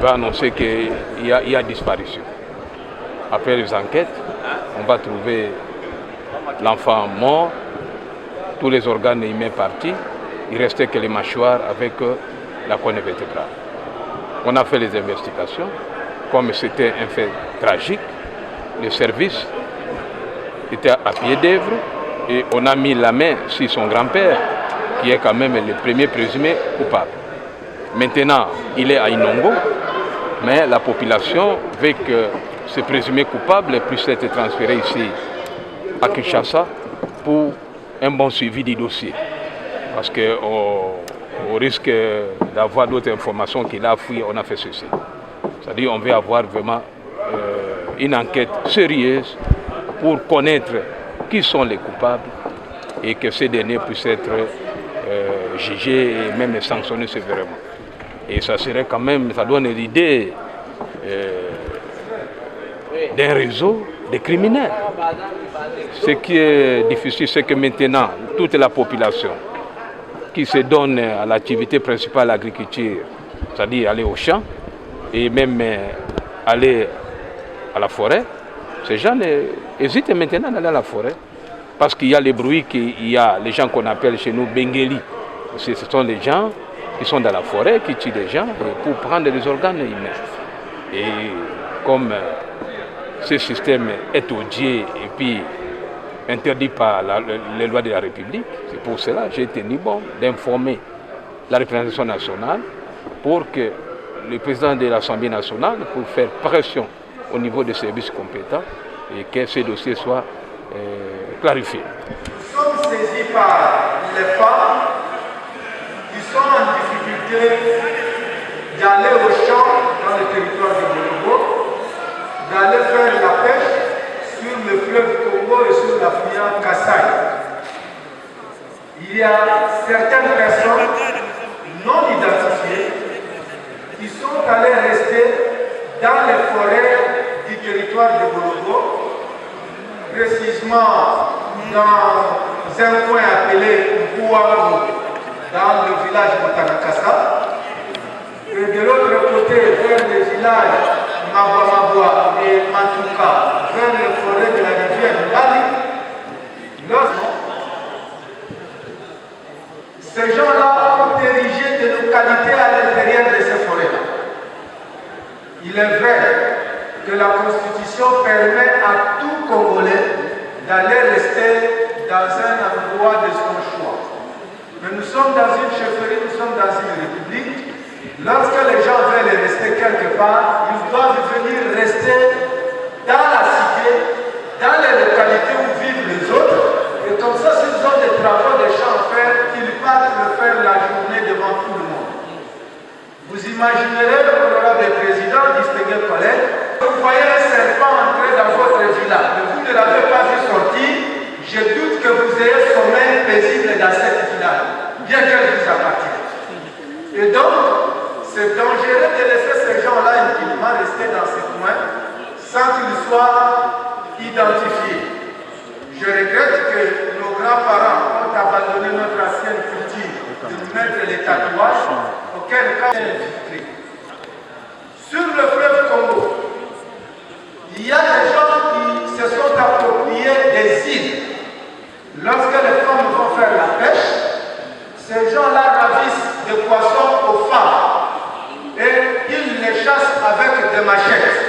va annoncer qu'il y a disparition. Après les enquêtes, on va trouver l'enfant mort, tous les organes humains partis, il restait que les mâchoires avec la colonne vertébrale. On a fait les investigations, comme c'était un fait tragique, le service était à pied d'œuvre et on a mis la main sur son grand-père, qui est quand même le premier présumé coupable. Maintenant, il est à Inongo, mais la population veut que ce présumé coupable puisse être transféré ici à Kinshasa pour un bon suivi du dossier. Parce qu'au risque d'avoir d'autres informations qu'il a fouillées, on a fait ceci. C'est-à-dire qu'on veut avoir vraiment une enquête sérieuse pour connaître qui sont les coupables et que ces derniers puissent être jugés et même sanctionnés sévèrement. Et ça serait quand même, ça donne l'idée d'un réseau de criminels. Ce qui est difficile, c'est que maintenant, toute la population qui se donne à l'activité principale, l'agriculture, c'est-à-dire aller au champ et même aller à la forêt, ces gens hésitent maintenant d'aller à la forêt parce qu'il y a les bruits qu'il y a, les gens qu'on appelle chez nous Bengeli. Ce sont les gens qui sont dans la forêt, qui tuent des gens pour prendre des organes humains. Et comme ce système est odié et puis interdit par les lois de la République, c'est pour cela que j'ai tenu bon d'informer la représentation nationale pour que le président de l'Assemblée nationale, pour faire pression au niveau des services compétents et que ces dossiers soient clarifiés. Nous sommes saisis par les femmes qui sont en difficulté d'aller au champ dans le territoire de Bonobo, d'aller faire la pêche sur le fleuve Congo et sur l'affluent Kassai. Il y a certaines personnes non identifiées qui sont allées rester dans les forêts du territoire de Bonobo, précisément dans un coin appelé Mbouamou, dans le village de Tanakasa, et de l'autre côté, vers le village Mabouamaboua et Matuka, vers les forêts de la rivière Mbali. Ces gens-là ont érigé des localités à l'intérieur de ces forêts-là. Il est vrai que la Constitution permet à tout Congolais d'aller rester dans un endroit de son choix. Mais nous sommes dans une chefferie, nous sommes dans une république. Lorsque les gens veulent rester quelque part, ils doivent venir rester dans la cité, dans les localités où vivent les autres. Et comme ça, s'ils ont des travaux, des champs à faire, ils partent le faire la journée devant tout le monde. Vous imaginerez, honorable président, distingué collègue, vous voyez un serpent entrer dans votre village, mais vous ne l'avez pas vu sortir. Je doute que vous ayez sommeil paisible dans cette village, bien qu'elle vous appartienne. Et donc, c'est dangereux de laisser ces gens-là intimement rester dans ces coins sans qu'ils soient identifiés. Je regrette que nos grands-parents ont abandonné notre ancienne culture de nous mettre les tatouages, auquel cas est infiltré. Sur le fleuve Congo, il y a des gens qui se sont appropriés des îles. Lorsque les femmes vont faire la pêche, ces gens-là ravissent des poissons aux femmes et ils les chassent avec des machettes.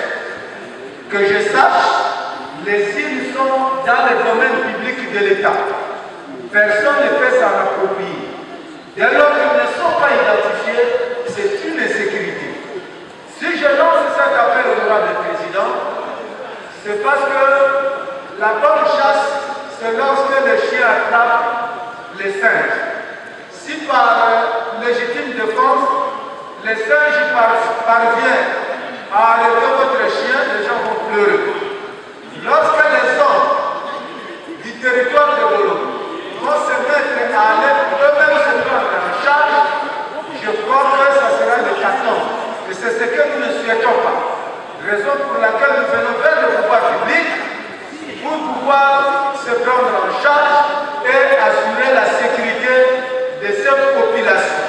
Que je sache, les îles sont dans le domaine public de l'État. Personne ne peut s'en approprier. Dès lors qu'ils ne sont pas identifiés, c'est une insécurité. Si je lance cet appel au droit du président, c'est parce que la bonne chasse, c'est lorsque les chiens attrapent les singes. Si par légitime défense, les singes parviennent à arrêter votre chien, les gens vont pleurer. Lorsque les hommes du territoire de Bolo vont se mettre à aller eux-mêmes se prendre en charge, je crois que ça sera le carton. Et c'est ce que nous ne souhaitons pas. Raison pour laquelle nous venons vers le pouvoir public pour pouvoir se prendre en charge et assurer la sécurité de cette population.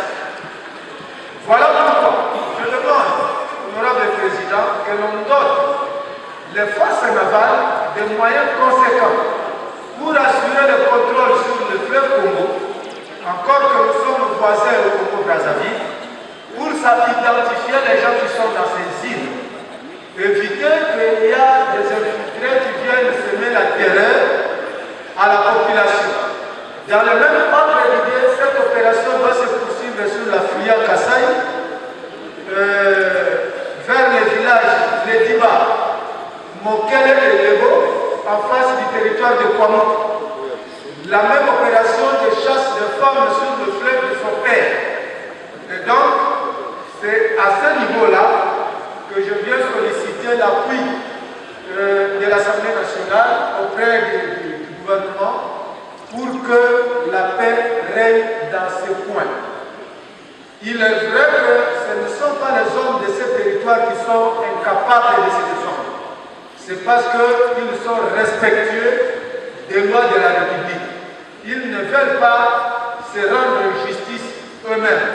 Voilà pourquoi je demande et au Congo-Brazzaville pour identifier les gens qui sont dans ces îles. Éviter qu'il y a des infiltrés qui viennent semer la terreur à la population. Dans le même ordre d'idée, cette opération doit se poursuivre sur la filière Kassai, vers les villages Lediba, Mokele et Lebo, en face du territoire de Kwamou. La même opération de chasse de femmes sur le fleuve de son père. Et donc, c'est à ce niveau-là que je viens solliciter l'appui de l'Assemblée nationale auprès du gouvernement pour que la paix règne dans ces points. Il est vrai que ce ne sont pas les hommes de ces territoires qui sont incapables de se défendre. C'est parce qu'ils sont respectueux des lois de la République. Ils ne veulent pas se rendre justice eux-mêmes.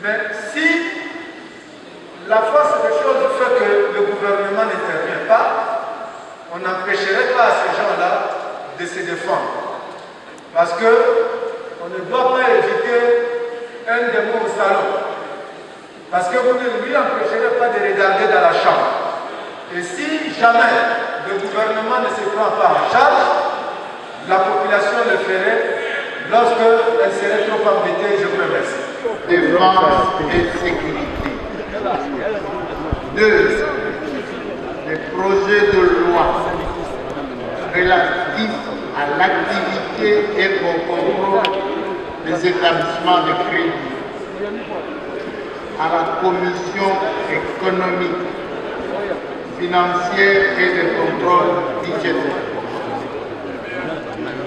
Mais si la force des choses fait que le gouvernement n'intervient pas, on n'empêcherait pas à ces gens-là de se défendre. Parce qu'on ne doit pas éviter un démon au salon. Parce que vous ne lui empêcherez pas de regarder dans la chambre. Et si jamais le gouvernement ne se prend pas en charge, la population le ferait lorsqu'elle serait trop embêtée. Je vous remercie. Défense et sécurité. 2. Les projets de loi relatifs à l'activité et au contrôle des établissements de crédit, à la commission économique, financière et de contrôle budgétaire.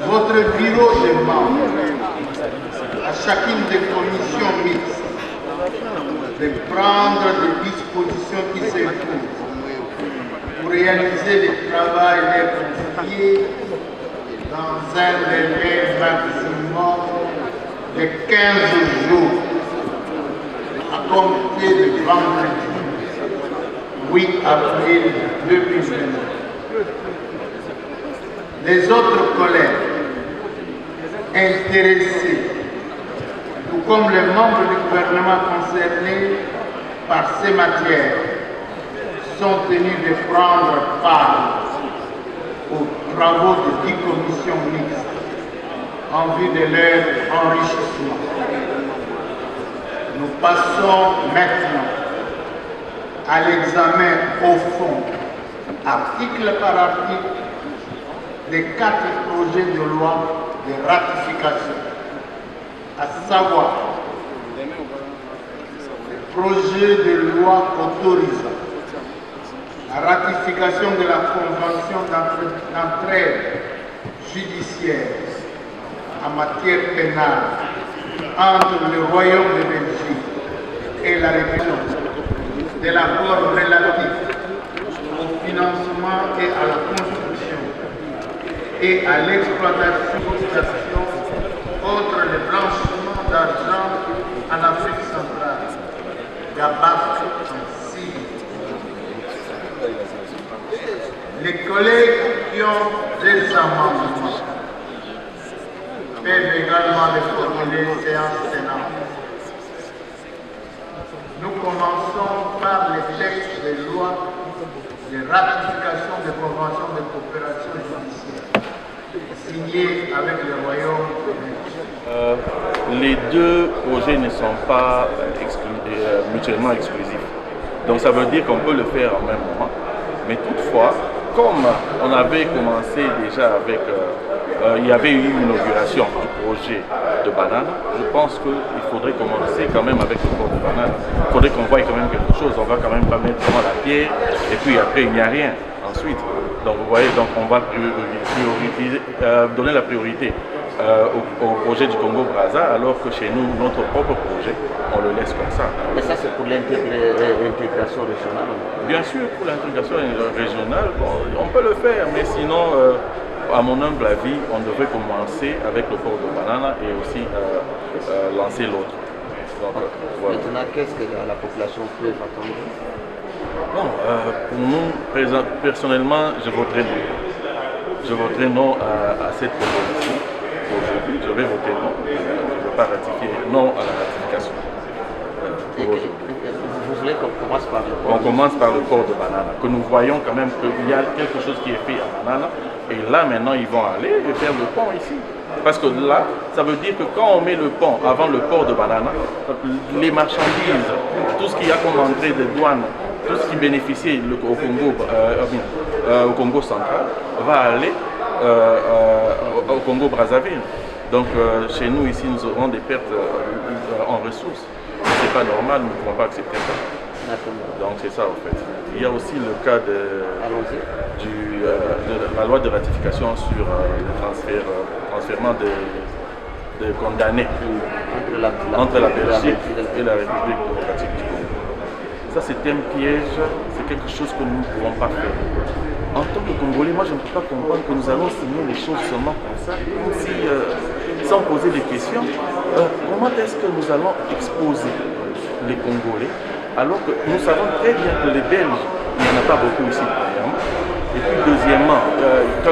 Votre bureau demande à chacune des commissions mixtes de prendre des dispositions qui s'imposent pour réaliser le travail des confiés dans un délai maximum de 15 jours à compter de vendredi 8 avril 2020. Les autres collègues intéressés, tout comme les membres du gouvernement concernés par ces matières, sont tenus de prendre part aux travaux de 10 commissions mixtes en vue de leur enrichissement. Nous passons maintenant à l'examen au fond, article par article, des 4 projets de loi de ratification, à savoir le projet de loi autorisant la ratification de la convention d'entraide judiciaire en matière pénale entre le Royaume de Belgique et la République, de l'accord relatif au financement et à la construction et à l'exploitation contre le blanchiment d'argent en Afrique centrale, Gabaf en Syrie. Les collègues qui ont des amendements peuvent également les formuler séance sénat. Nous commençons par les textes des lois de ratification des conventions de coopération judiciaire signées avec le Royaume de Belgique. Les deux projets ne sont pas mutuellement exclusifs. Donc ça veut dire qu'on peut le faire en même moment. Mais toutefois, comme on avait commencé déjà avec... il y avait eu une inauguration du projet de banane. Je pense qu'il faudrait commencer quand même avec le port de banane. Il faudrait qu'on voie quand même quelque chose. On va quand même pas mettre vraiment la pierre et puis après il n'y a rien ensuite. Donc vous voyez, donc on va donner la priorité au projet du Congo-Brazza, alors que chez nous, notre propre projet, on le laisse comme ça. Mais ça c'est pour l'intégration régionale? Bien sûr, pour l'intégration régionale, bon, on peut le faire, mais sinon... à mon humble avis, on devrait commencer avec le port de banane et aussi lancer l'autre. Voilà. Maintenant, qu'est-ce que la population peut attendre? Bon, pour nous, personnellement, je voterai non. Je voterai non à cette proposition. Aujourd'hui, je vais voter non. Je ne veux pas ratifier non à la ratification. On commence par le port de Banana, que nous voyons quand même qu'il y a quelque chose qui est fait à Banana. Et là, maintenant, ils vont aller faire le pont ici. Parce que là, ça veut dire que quand on met le pont avant le port de Banana, les marchandises, tout ce qu'il y a comme entrée de douane, tout ce qui bénéficie au Congo central, va aller au Congo Brazzaville. Donc chez nous ici, nous aurons des pertes en ressources. Ce n'est pas normal, nous ne pouvons pas accepter ça. Donc c'est ça en fait. Il y a aussi le cas de la loi de ratification sur le transfèrement de condamnés entre la Belgique et la République démocratique du Congo. Ça c'est un piège, c'est quelque chose que nous ne pouvons pas faire. En tant que Congolais, moi je ne peux pas comprendre que nous allons signer les choses seulement comme ça, comme si, sans poser des questions. Comment est-ce que nous allons exposer les Congolais alors que nous savons très bien que les Belges, il n'y en a pas beaucoup ici premièrement, et puis deuxièmement,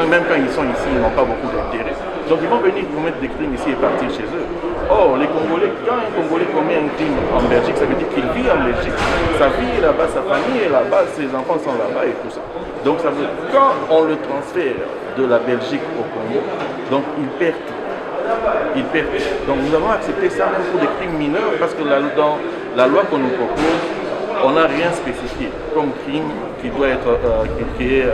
même quand ils sont ici, ils n'ont pas beaucoup d'intérêt. Donc ils vont venir commettre des crimes ici et partir chez eux. Or, les Congolais, quand un Congolais commet un crime en Belgique, ça veut dire qu'il vit en Belgique. Sa vie est là-bas, sa famille est là-bas, ses enfants sont là-bas et tout ça. Donc ça veut dire quand on le transfère de la Belgique au Congo, donc il perd tout. Il perd tout. Donc nous avons accepté ça même pour des crimes mineurs parce que dans la loi qu'on nous propose, on n'a rien spécifié comme crime qui doit être qui est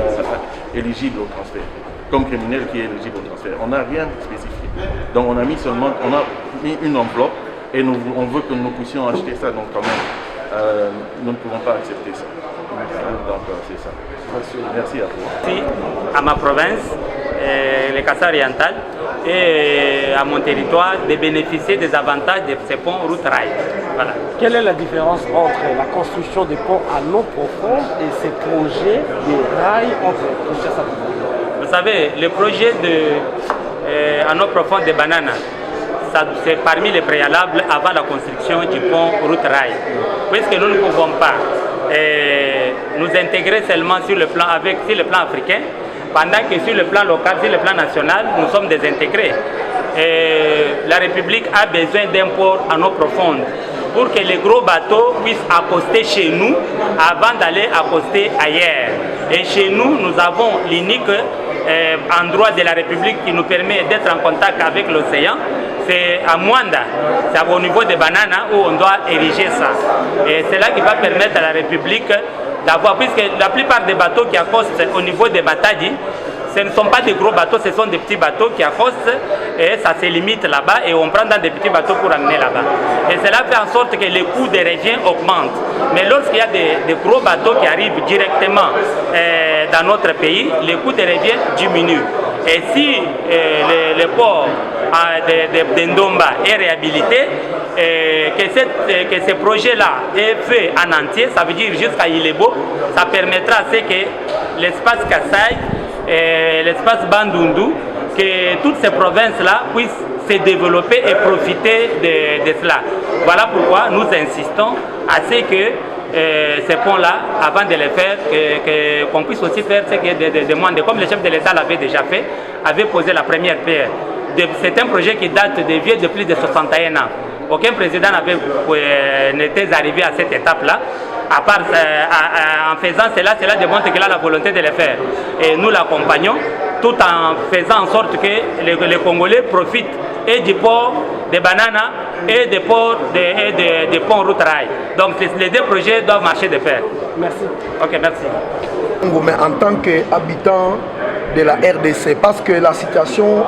éligible au transfert, comme criminel qui est éligible au transfert. On n'a rien spécifié. Donc on a mis une enveloppe et on veut que nous puissions acheter ça. Donc quand même, nous ne pouvons pas accepter ça. Donc c'est ça. Merci à vous. Ici, à ma province, le Kassai oriental, et à mon territoire, de bénéficier des avantages de ces ponts route rail. Voilà. Quelle est la différence entre la construction des ponts à eau profonde et ces projets de rails entre Kinshasa et Congo? Vous savez, le projet à eau profonde de Banana, c'est parmi les préalables avant la construction du pont route rail. Puisque nous ne pouvons pas nous intégrer seulement sur le plan africain, pendant que sur le plan local, sur le plan national, nous sommes désintégrés. La République a besoin d'un port en eau profonde pour que les gros bateaux puissent accoster chez nous avant d'aller accoster ailleurs. Et chez nous, nous avons l'unique endroit de la République qui nous permet d'être en contact avec l'océan. C'est à Mwanda, c'est au niveau de Banana où on doit ériger ça. Et c'est là qui va permettre à la République d'avoir, puisque la plupart des bateaux qui accostent au niveau de Matadi, ce ne sont pas des gros bateaux, ce sont des petits bateaux qui accostent et ça se limite là-bas et on prend dans des petits bateaux pour amener là-bas. Et cela fait en sorte que les coûts de revient augmentent. Mais lorsqu'il y a des gros bateaux qui arrivent directement dans notre pays, les coûts de revient diminuent. Et si le port de Ndomba est réhabilité, que ce projet-là est fait en entier, ça veut dire jusqu'à Ilebo, ça permettra à ce que l'espace Kassai, l'espace Bandundu, que toutes ces provinces-là puissent se développer et profiter de cela. Voilà pourquoi nous insistons à ce que ces ponts-là, avant de les faire, qu'on puisse aussi faire ce qui est des demandes, comme le chef de l'État l'avait déjà fait, avait posé la première pierre. C'est un projet qui date de vieux de plus de 61 ans. Aucun président n'était arrivé à cette étape-là. À part, en faisant cela démontre qu'il a la volonté de le faire. Et nous l'accompagnons tout en faisant en sorte que les Congolais profitent et du port de Banana et des ports des ponts route rail. Donc les deux projets doivent marcher de pair. Merci. Ok, merci. Mais en tant qu'habitant de la RDC, parce que la situation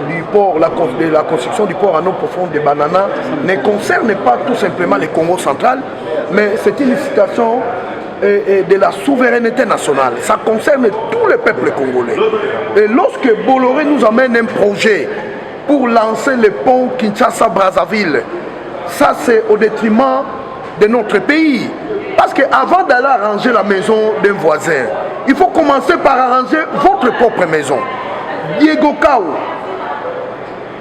du port, de la construction du port en eau profonde de Banana ne concerne pas tout simplement le Congo central, mais c'est une situation de la souveraineté nationale. Ça concerne tout le peuple congolais. Et lorsque Bolloré nous amène un projet pour lancer le pont Kinshasa-Brazzaville, ça c'est au détriment de notre pays. Parce qu'avant d'aller arranger la maison d'un voisin, il faut commencer par arranger votre propre maison. Diego Cao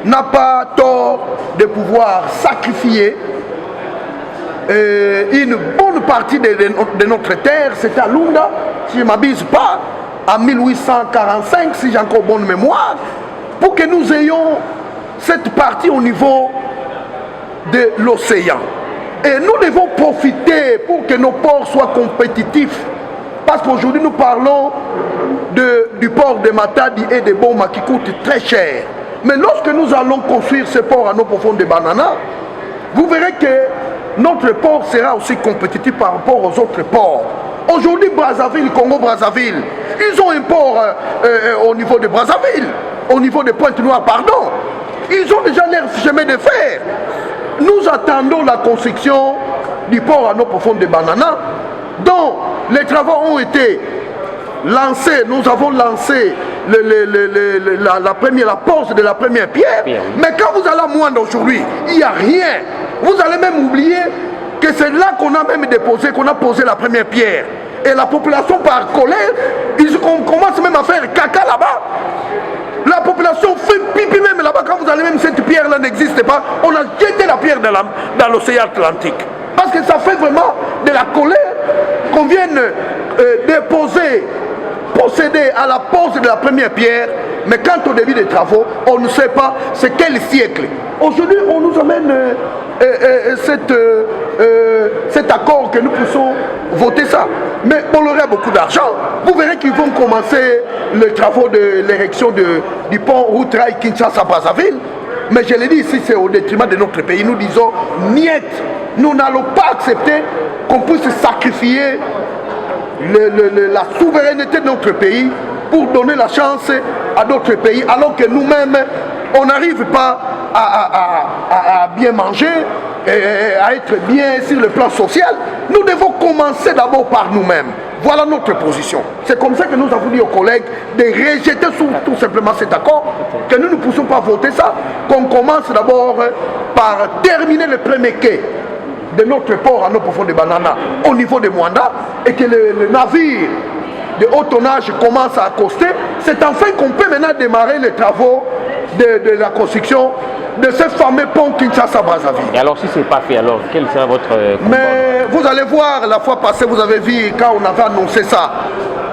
n'a pas tort de pouvoir sacrifier une bonne partie de notre terre. C'était à Lunda, si je ne m'abuse pas, en 1845, si j'ai encore bonne mémoire, pour que nous ayons cette partie au niveau de l'océan. Et nous devons profiter pour que nos ports soient compétitifs. Parce qu'aujourd'hui, nous parlons du port de Matadi et de Boma qui coûte très cher. Mais lorsque nous allons construire ce port à nos profondes de Banana, vous verrez que notre port sera aussi compétitif par rapport aux autres ports. Aujourd'hui, Brazzaville, Congo-Brazzaville, ils ont un port au niveau de Brazzaville, au niveau de Pointe-Noire, pardon. Ils ont déjà leur chemin de fer. Nous attendons la construction du port à nos profondes de Banana, dont les travaux ont été lancés. Nous avons lancé la pose de la première pierre. Bien. Mais quand vous allez à Moanda aujourd'hui, il n'y a rien. Vous allez même oublier que c'est là qu'on a même déposé, qu'on a posé la première pierre. Et la population par colère, on commence même à faire caca là-bas. La population fait pipi même là-bas. Quand vous allez même, cette pierre-là n'existe pas. On a jeté la pierre dans l'océan Atlantique. Parce que ça fait vraiment de la colère qu'on vienne procéder à la pose de la première pierre. Mais quant au début des travaux, on ne sait pas c'est quel siècle. Aujourd'hui, on nous amène cet accord que nous puissions voter ça. Mais on aurait beaucoup d'argent. Vous verrez qu'ils vont commencer les travaux de l'érection du pont route-rail Kinshasa-Brazzaville. Mais je l'ai dit ici, c'est au détriment de notre pays. Nous disons, niet, nous n'allons pas accepter qu'on puisse sacrifier la souveraineté de notre pays pour donner la chance à d'autres pays, alors que nous-mêmes, on n'arrive pas à bien manger, et à être bien sur le plan social. Nous devons commencer d'abord par nous-mêmes. Voilà notre position. C'est comme ça que nous avons dit aux collègues de rejeter tout simplement cet accord, que nous ne poussons pas voter ça, qu'on commence d'abord par terminer le premier quai de notre port à nos profonds de Banana au niveau de Moanda, et que le navire de haut tonnage commence à accoster. C'est enfin qu'on peut maintenant démarrer les travaux de la construction de ce fameux pont Kinshasa-Brazzaville. Et alors si ce n'est pas fait, alors quel sera votre combat? Mais vous allez voir, la fois passée, vous avez vu quand on avait annoncé ça.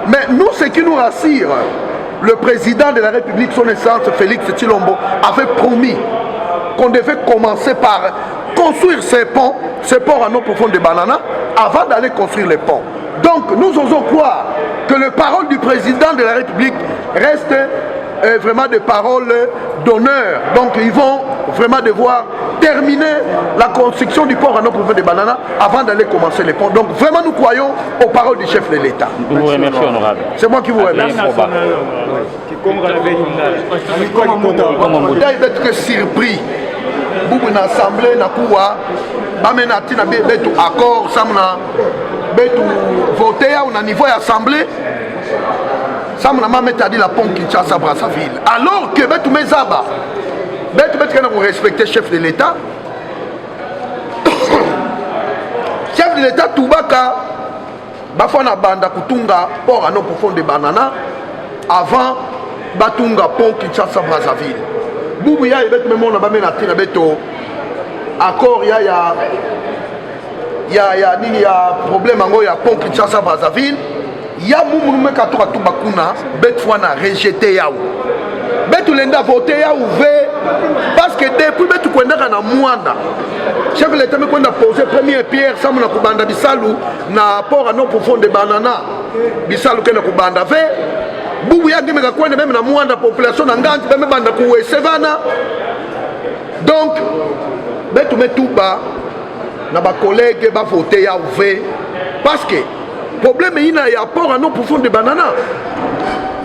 Mais nous, ce qui nous rassure, le président de la République, son Excellence Félix Tshilombo, avait promis qu'on devait commencer par construire ces ponts, ces ports à nos profonds de Banana, avant d'aller construire les ponts. Donc nous osons croire que les paroles du président de la République restent vraiment des paroles d'honneur. Donc ils vont vraiment devoir terminer la construction du port à nos profonds de Banana avant d'aller commencer les ponts. Donc vraiment nous croyons aux paroles du chef de l'État. Nous vous remercions, honorable. C'est moi qui vous remercie. D'être surpris. Boubou na assemblée na kuwa bamena tina betu accord samna betu voter au niveau ya assemblée samna mameta dit la pont Kinshasa Brazzaville alors que betu mezaba betu kana ko respecter chef de l'État chef de l'État Toubaka bafana banda kutunga port à nos profonds de Banana avant batunga pont Kinshasa Brazzaville. Boubou ya ebet même on a bamena tina beto accord ya nini ya problème ango ya pont Kinshasa Brazzaville ya mumu meka to katuba kuna bet fois na rejeté yao betu lenda voter ya ouvert parce que depuis betu kwenda na Moanda chef de l'État me kwenda poser première pierre samu na kubanda bisalu na port à non profond de Banana bisalu kena kubanda ve bubu ya ngime kwenda même na Moanda population na nganti même banda kuwesevana donc betu metuba na ba collègue ba voter ya ouvert parce que problème ina ya port à non profond de Banana.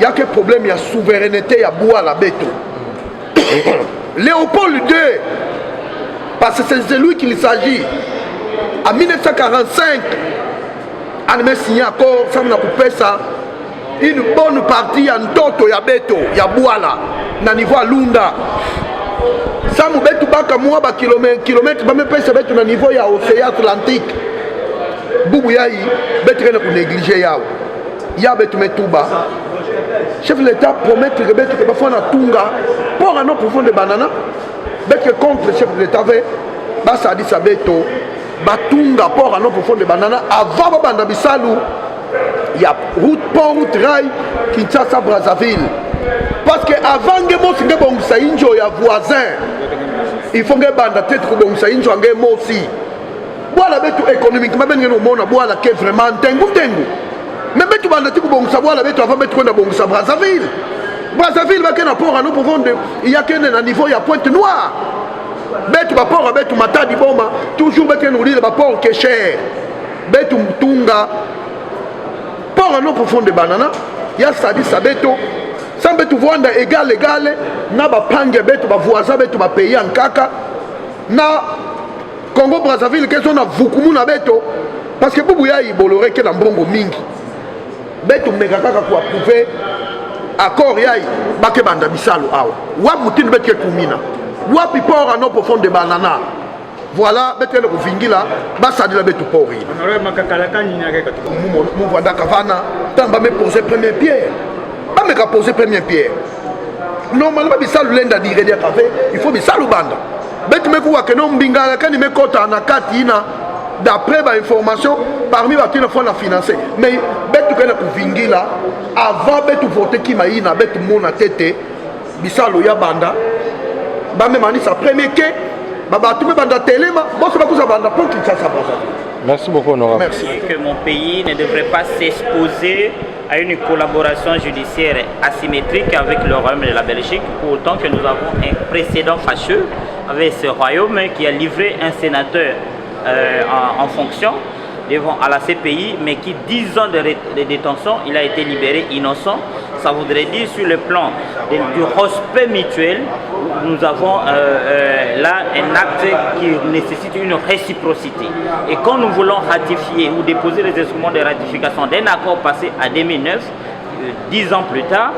Il y a que problème, il y a souveraineté, il y a bois la beto. Léopold II, parce que c'est lui qu'il s'agit. En 1945, on a signé un accord, ça m'a coupé ça. Une bonne partie en toto, il y a beto, il y a bois là, na niveau à Lunda. Ça m'a beto baka moi ba kilomètre, ba me pèse beto na niveau ya océan Atlantique. Boubou yaï, beto rien pour négliger yao. Ya beto metuba. Chef de l'État promet que Rebecca que parfois na tunga pour un autre profond de Banana bec contre le chef de l'État veut basa dit sabeto batunga pour un autre profond de Banana avant banda bisalu il y a route pont route rail Kinshasa Brazzaville parce que avant que mo singe bon sainjo ya voisin il faut que banda tête ko bon sainjo ngé mo aussi Voilà betu économiquement ben ngeno mona voilà que vraiment tengu. Mais betu banda tiku bongsa voilà betu avant betu kwenda bongsa Brazzaville. Brazzaville va kena port à nous pour il y a qu'un niveau il y a Pointe-Noire. Betu ba port betu Matadi Boma toujours betu nous dire ba port qui est cher. Betu Mtunga port à nous profond de banana. Il y a ça dit ça betu sans betu vendre égal na ba pange betu ba voisin betu ba payer en kaka na Congo Brazzaville qu'est-ce qu'on a vukumu na beto parce que Boubouya il boloré que dans bongo mingi beto mekaka kwa prouver accord yai bake banda bisalo awa wa mutini beto kumina wa pipora no profond de banana voilà beto le kuvingila basa de la beto pori honoré makakala kanyina ke katiko mu vanda kavana tamba me poser première pierre ba me ka poser première pierre normalement bisalo lenda dire dia café il faut bisalo banda beti mekuwa que non mbingala kani mekota na katina d'après ba information parmi ba tina fona financer mais betu kana kuvingila avant betu voter ki maina betu mona tete bisalo ya banda ba me mani sa premier ke ba tu me banda telema bosse ba kuza banda pour Kinshasa Brazzaville. Merci beaucoup honorable. Merci. Que mon pays ne devrait pas s'exposer à une collaboration judiciaire asymétrique avec le royaume de la Belgique, pour autant que nous avons un précédent fâcheux avec ce royaume qui a livré un sénateur en fonction à la CPI, mais qui 10 ans de détention, il a été libéré innocent. Ça voudrait dire sur le plan du respect mutuel, nous avons là un acte qui nécessite une réciprocité. Et quand nous voulons ratifier ou déposer les instruments de ratification d'un accord passé en 2009, 10 ans plus tard,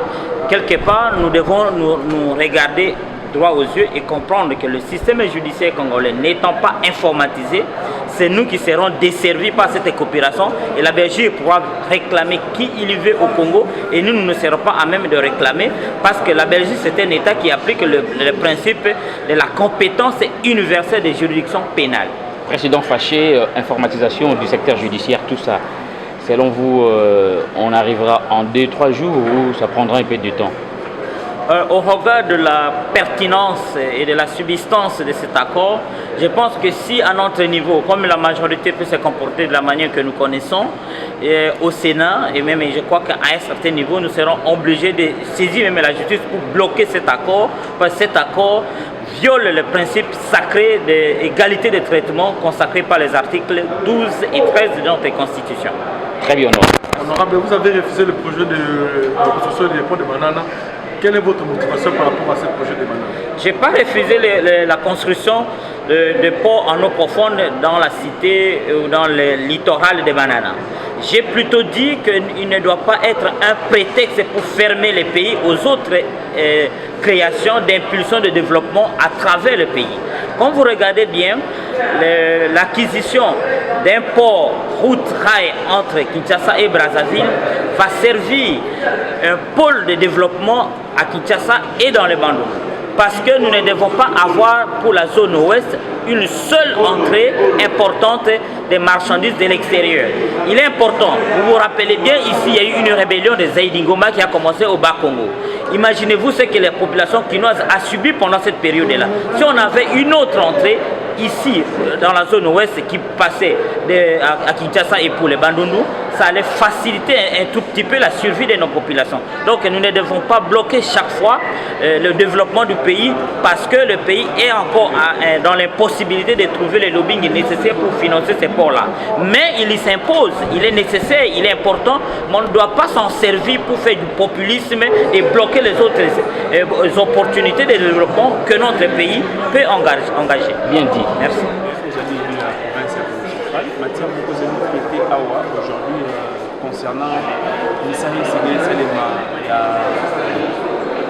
quelque part, nous devons nous regarder droit aux yeux et comprendre que le système judiciaire congolais n'étant pas informatisé, c'est nous qui serons desservis par cette coopération et la Belgique pourra réclamer qui il y veut au Congo et nous ne serons pas à même de réclamer parce que la Belgique c'est un État qui applique le principe de la compétence universelle des juridictions pénales. Président fâché, informatisation du secteur judiciaire, tout ça. Selon vous, on arrivera en 2-3 jours ou ça prendra un peu de temps? Au regard de la pertinence et de la substance de cet accord, je pense que si à notre niveau, comme la majorité peut se comporter de la manière que nous connaissons, au Sénat, et même je crois qu'à un certain niveau, nous serons obligés de saisir même la justice pour bloquer cet accord, parce que cet accord viole le principe sacré d'égalité de traitement consacré par les articles 12 et 13 de notre Constitution. Très bien, honorable, vous avez refusé le projet de construction des ponts de Banana. Quelle est votre motivation par rapport à ce projet de Banana? Je n'ai pas refusé la construction de ports en eau profonde dans la cité ou dans le littoral de Banana. J'ai plutôt dit qu'il ne doit pas être un prétexte pour fermer les pays aux autres créations d'impulsion de développement à travers le pays. Quand vous regardez bien, l'acquisition d'un port route-rail entre Kinshasa et Brazzaville va servir un pôle de développement à Kinshasa et dans le Bandung. Parce que nous ne devons pas avoir pour la zone ouest une seule entrée importante des marchandises de l'extérieur. Il est important, vous vous rappelez bien, ici il y a eu une rébellion des Zaïdingoma qui a commencé au Bas-Congo. Imaginez-vous ce que les populations quinoises ont subi pendant cette période-là. Si on avait une autre entrée, ici, dans la zone ouest, qui passait à Kinshasa et pour les Bandundu, ça allait faciliter un tout petit peu la survie de nos populations. Donc nous ne devons pas bloquer chaque fois le développement du pays parce que le pays est encore dans l'impossibilité de trouver les lobbying nécessaires pour financer ces ports-là. Mais il s'impose, il est nécessaire, il est important, mais on ne doit pas s'en servir pour faire du populisme et bloquer les autres opportunités de développement que notre pays peut engager. Bien dit. Merci. Aujourd'hui, concernant l'Israël, c'est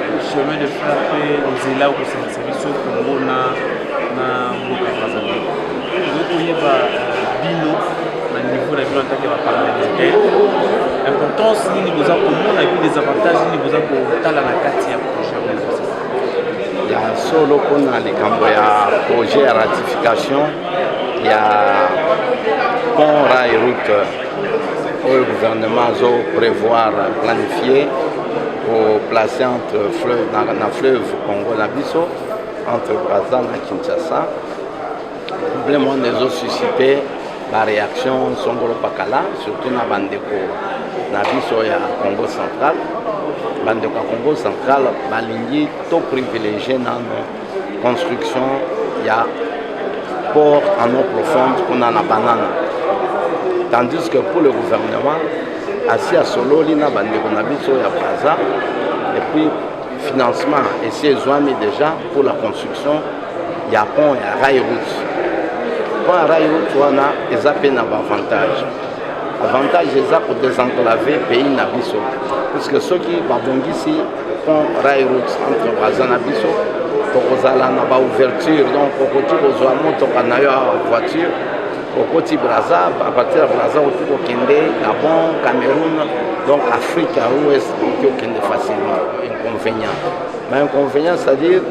le chemin de fer aux élèves au service au Congo na Brazzaville. Vous voyez, Bino, au niveau de la ville en tant que parlementaire, l'importance, nous avons des avantages, nous avons la projet. Il y a solo qu'on a les projet à ratification, il y a pont rail route où le gouvernement doit prévoir planifier pour placer entre fleuve, dans le fleuve Congo Nabiso, entre Brazzaville et Kinshasa. Le problème des eaux suscité la réaction Songolo Pakala, surtout na bandeko na biso ya Congo central. Bandeko ya Congo central balingi to privilégié na construction ya port en eau profonde pour na banane. Tandis que pour le gouvernement, assis à Sololi na bandeko na biso ya Plaza, et puis financement et c'est déjà pour la construction ya pont ya rail route. Pont ya rail route wana eza pe na avantage. Avantage eza pour désenclaver pays na biso. Puisque ceux qui babongisi pont rail route entre Braza na biso, tokozala na ba ouverture donc okoti kozwa motoka na yo voiture, okoti Braza, à partir de Braza okoti kokende Gabon, Cameroun, donc Afrique à l'ouest okoti kokende facilement. Inconvénient. Mais inconvénient c'est-à-dire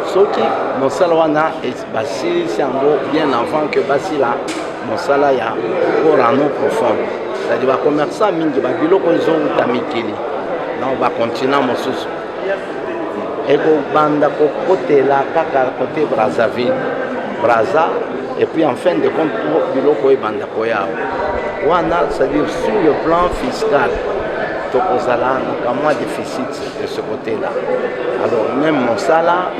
ceux qui mosala wana basili yango bien avant que basila mosala ya port en eau profonde. C'est-à-dire les commerçants mingi ba biloko ezouta mikili. Donc ba continent mosusu. Eko banda kokotela kaka côté Brazzaville, Braza et puis en fin de compte biloko ebanda koya. Wana c'est-à-dire sur le plan fiscal tokozala na moins déficit de ce côté-là. Alors même mosala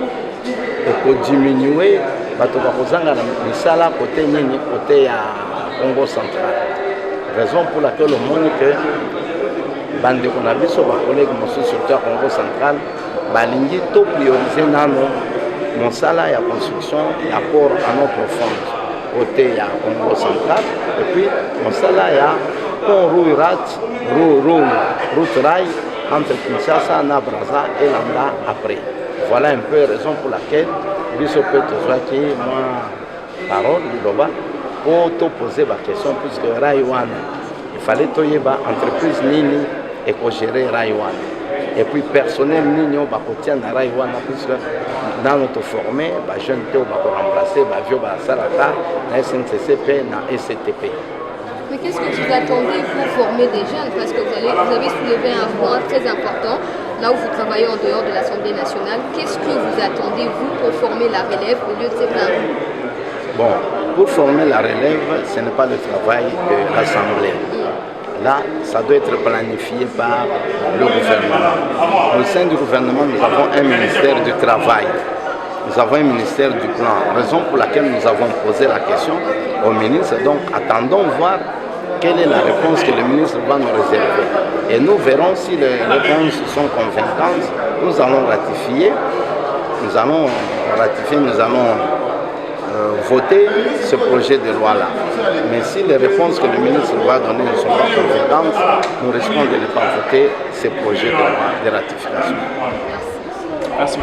eko diminuer bato bakozanga na misala côté nini côté ya Congo central. Raison pour laquelle on montre que bandeko na biso ba collègue mosusu surtout à Congo central balingi to prioriser nano mosala ya construction ya port en eau profonde côté ya Congo central et puis mosala ya pont route rail entre Kinshasa na Braza et Landa après. Voilà un peu la raison pour laquelle biso peut qui moi parole Liloba pour te poser la question puisque Raiwan il fallait toyeba entreprise nini et ko gérer Raiwan et puis personnel nini ba ko tiana Raiwan puisque dans notre formé ba jeune te ba ko remplacer ba vieux ba salaka na SNCCP na STP. Mais qu'est-ce que vous attendez pour former des jeunes? Parce que vous avez soulevé un point très important, là où vous travaillez en dehors de l'Assemblée nationale. Qu'est-ce que vous attendez, vous, pour former la relève au lieu de ces plans? Bon, pour former la relève, ce n'est pas le travail de l'Assemblée. Là, ça doit être planifié par le gouvernement. Au sein du gouvernement, nous avons un ministère du travail. Nous avons un ministère du plan, raison pour laquelle nous avons posé la question au ministre. Donc, attendons voir quelle est la réponse que le ministre va nous réserver. Et nous verrons si les réponses sont convaincantes. Nous allons ratifier, nous allons voter ce projet de loi-là. Mais si les réponses que le ministre va donner ne sont pas convaincantes, nous risquons de ne pas voter ce projet de loi de ratification. Merci.